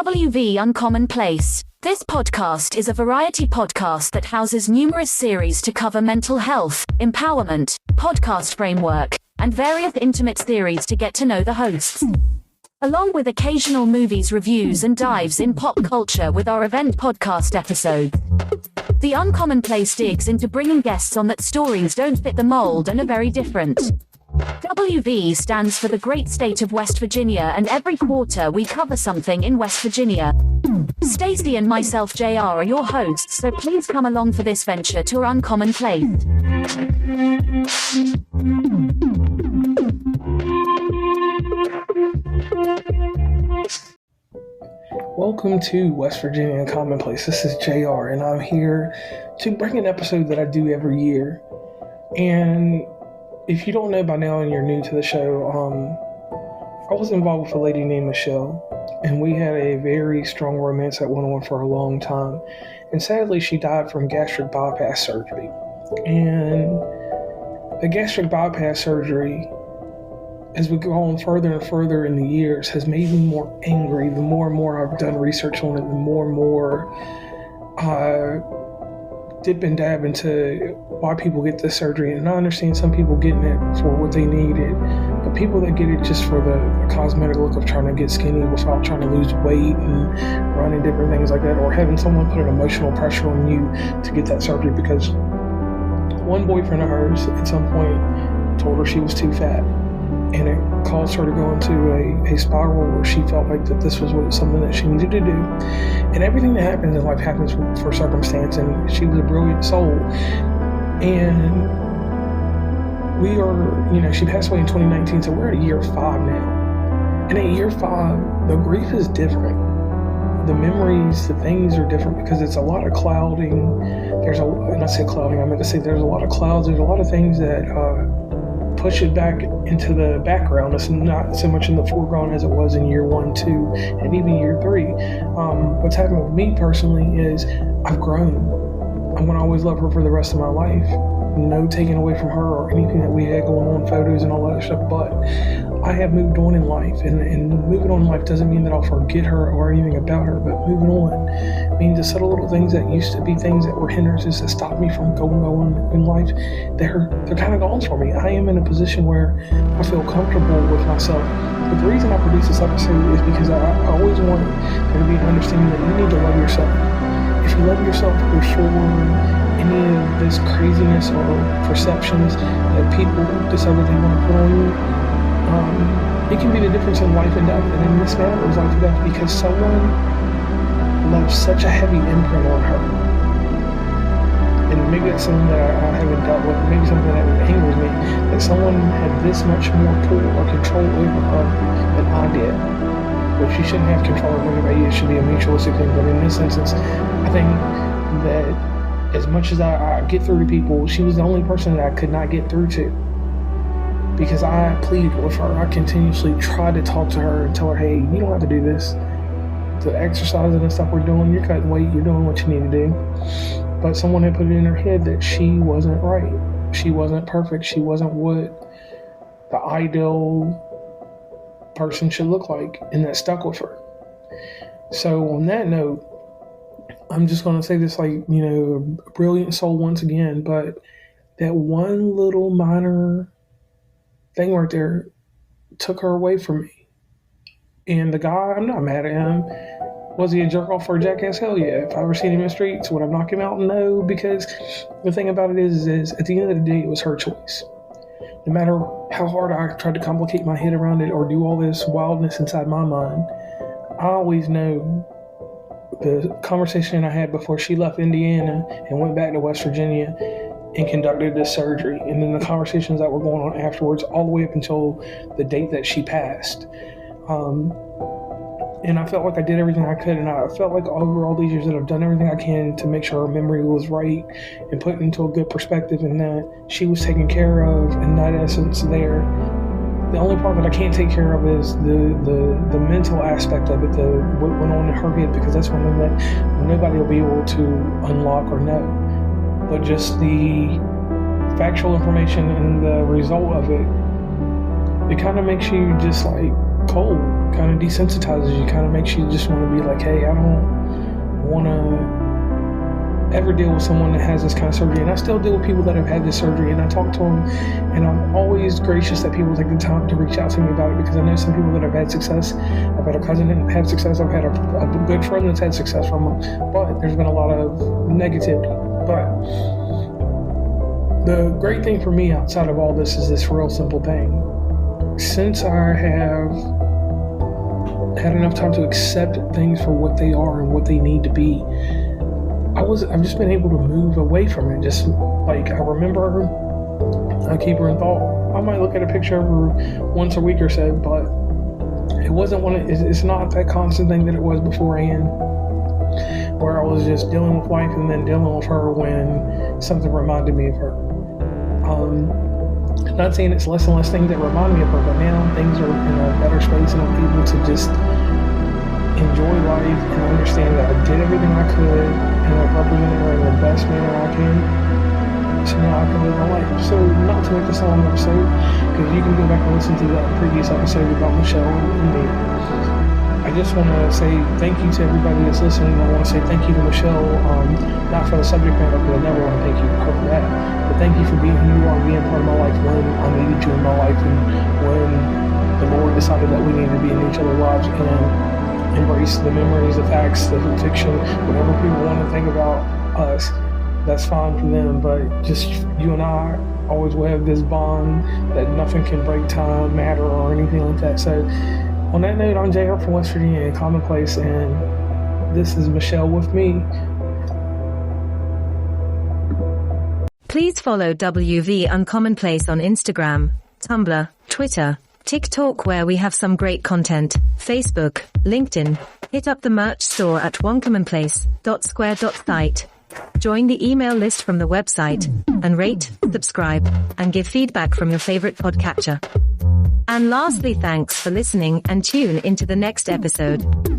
WV Uncommon Place. This podcast is a variety podcast that houses numerous series to cover mental health, empowerment, podcast framework, and various intimate theories to get to know the hosts. Along with occasional movies reviews and dives in pop culture with our event podcast episodes. The Uncommon Place digs into bringing guests on that stories don't fit the mold and are very different. WV stands for the great state of West Virginia, and every quarter we cover something in West Virginia. Stacey and myself, JR, are your hosts, so please come along for this venture to our Uncommon Place. Welcome to West Virginia Uncommon Place. This is JR, and I'm here to bring an episode that I do every year. And if you don't know by now and you're new to the show, I was involved with a lady named Michelle, and we had a very strong romance that went on for a long time. And sadly, she died from gastric bypass surgery. And the gastric bypass surgery, as we go on further and further in the years, has made me more angry. The more and more I've done research on it, the more and more I dip and dab into why people get this surgery. And I understand some people getting it for what they needed, but people that get it just for the cosmetic look of trying to get skinny without trying to lose weight and running different things like that, or having someone put an emotional pressure on you to get that surgery because one boyfriend of hers at some point told her she was too fat. And it caused her to go into a spiral where she felt like that this was something that she needed to do. And everything that happens in life happens for circumstance, and she was a brilliant soul. And we are, she passed away in 2019, so we're at year 5 now. And at year 5, the grief is different. The memories, the things are different because it's a lot of clouding. And I say clouding, I meant to say there's a lot of clouds. There's a lot of things that push it back into the background. It's not so much in the foreground as it was in year 1, 2, and even year 3. What's happened with me personally is I've grown. I'm going to always love her for the rest of my life. No taking away from her or anything that we had going on, photos and all that stuff, but I have moved on in life, and moving on in life doesn't mean that I'll forget her or anything about her, but moving on means the subtle little things that used to be things that were hindrances that stopped me from going in life, they're kind of gone for me. I am in a position where I feel comfortable with myself. But the reason I produce this episode is because I always want there to be an understanding that you need to love yourself. If you love yourself before any of this craziness or perceptions that people decide that they want to put on you, it can be the difference in life and death. And in this matter, it was life and death because someone left such a heavy imprint on her. And maybe that's something that I haven't dealt with, maybe something that angers me, that someone had this much more pull or control over her than I did. Which you shouldn't have control over anybody. It should be a mutualistic thing. But in this instance, I think that as much as I get through to people, she was the only person that I could not get through to. Because I pleaded with her. I continuously tried to talk to her and tell her, hey, you don't have to do this. The exercises and stuff we're doing, you're cutting weight, you're doing what you need to do. But someone had put it in her head that she wasn't right. She wasn't perfect. She wasn't what the ideal person should look like, and that stuck with her. So on that note, I'm just going to say this, a brilliant soul once again, but that one little minor thing right there took her away from me. And the guy, I'm not mad at him. Was he a jerk off or a jackass? Hell yeah. If I ever seen him in the streets, would I knock him out? No, because the thing about it is at the end of the day, it was her choice. No matter how hard I tried to complicate my head around it or do all this wildness inside my mind, I always know the conversation I had before she left Indiana and went back to West Virginia and conducted this surgery, and then the conversations that were going on afterwards all the way up until the date that she passed. And I felt like I did everything I could, and I felt like over all these years that I've done everything I can to make sure her memory was right and put into a good perspective, and that she was taken care of, and that essence there. The only part that I can't take care of is the mental aspect of it, what went on in her head, because that's one thing that nobody will be able to unlock or know. But just the factual information and the result of it, it kind of makes you just cold, kind of desensitizes you, kind of makes you just want to be like, hey, I don't want to ever deal with someone that has this kind of surgery. And I still deal with people that have had this surgery, and I talk to them, and I'm always gracious that people take the time to reach out to me about it, because I know some people that have had success. I've had a cousin that had success. I've had a good friend that's had success from them, but there's been a lot of negativity. But the great thing for me outside of all this is this real simple thing. Since I have had enough time to accept things for what they are and what they need to be, I've just been able to move away from it. Just like, I remember, I keep her in thought. I might look at a picture of her once a week or so, but it wasn't it's not that constant thing that it was beforehand, where I was just dealing with life and then dealing with her when something reminded me of her. Not saying it's less and less things that remind me of her, but now things are in a better space, and I'm able to just enjoy life and understand that I did everything I could, and I represented her in the best manner I can, so now I can live my life. So, not to make this a long episode, because you can go back and listen to that previous episode about Michelle and me. I just want to say thank you to everybody that's listening. I want to say thank you to Michelle, not for the subject matter, because I never want to thank you her for that, but thank you for being who you are, being part of my life when I needed you in my life, and when the Lord decided that we needed to be in each other's lives, and embrace the memories, the facts, the fiction, whatever people want to think about us, that's fine for them, but just you and I always will have this bond that nothing can break time, matter, or anything like that. So on that note, I'm JR from West Virginia in Commonplace, and this is Michelle with me. Please follow WV Uncommonplace on Instagram, Tumblr, Twitter, TikTok, where we have some great content, Facebook, LinkedIn. Hit up the merch store at onecommonplace.square.site. Join the email list from the website, and rate, subscribe, and give feedback from your favorite podcatcher. And lastly, thanks for listening, and tune into the next episode.